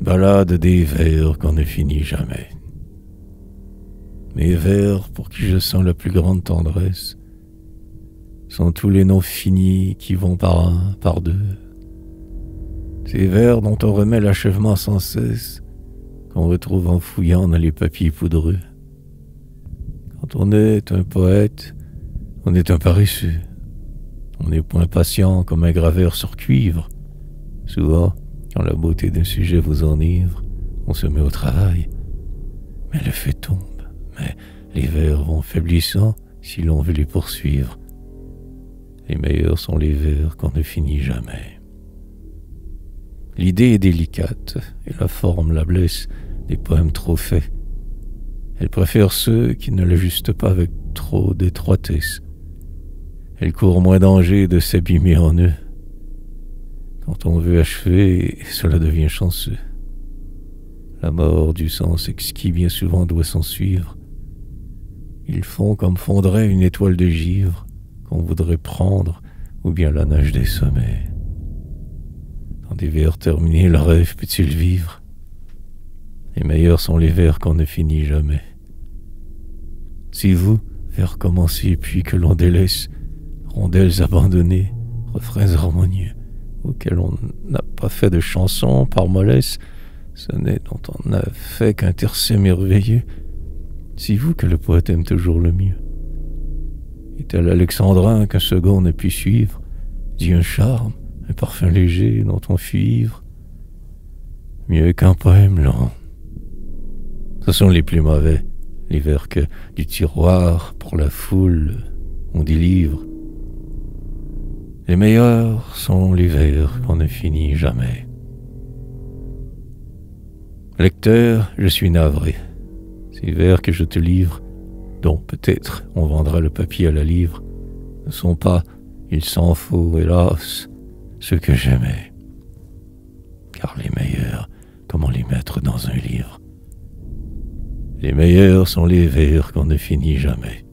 Ballade des vers qu'on ne finit jamais. Mes vers, pour qui je sens la plus grande tendresse, sont tous les noms finis qui vont par un, par deux. Ces vers dont on remet l'achèvement sans cesse, qu'on retrouve en fouillant dans les papiers poudreux. Quand on est un poète, on est un paresseux. On n'est point patient comme un graveur sur cuivre. Souvent, quand la beauté d'un sujet vous enivre, on se met au travail. Mais le feu tombe, mais les vers vont faiblissant si l'on veut les poursuivre. Les meilleurs sont les vers qu'on ne finit jamais. L'idée est délicate et la forme la blesse des poèmes trop faits. Elle préfère ceux qui ne l'ajustent pas avec trop d'étroitesse. Elle court moins danger de s'abîmer en eux. Quand on veut achever, cela devient chanceux. La mort du sens exquis bien souvent doit s'en suivre. Ils font comme fondrait une étoile de givre qu'on voudrait prendre, ou bien la nage des sommets. Dans des vers terminés, le rêve peut-il vivre? Les meilleurs sont les vers qu'on ne finit jamais. Si vous, vers commencer puis que l'on délaisse, rondelles abandonnées, refrains harmonieux, auxquels on n'a pas fait de chansons par mollesse, ce n'est dont on n'a fait qu'un tercet merveilleux. Si vous que le poète aime toujours le mieux. Et tel alexandrin qu'un second ne put suivre, dit un charme, un parfum léger dont on fut ivre, mieux qu'un poème long. Ce sont les plus mauvais, les vers que du tiroir pour la foule on délivre. Les meilleurs sont les vers qu'on ne finit jamais. Lecteur, je suis navré. Ces vers que je te livre, dont peut-être on vendra le papier à la livre, ne sont pas, il s'en faut, hélas, ceux que j'aimais. Car les meilleurs, comment les mettre dans un livre? Les meilleurs sont les vers qu'on ne finit jamais.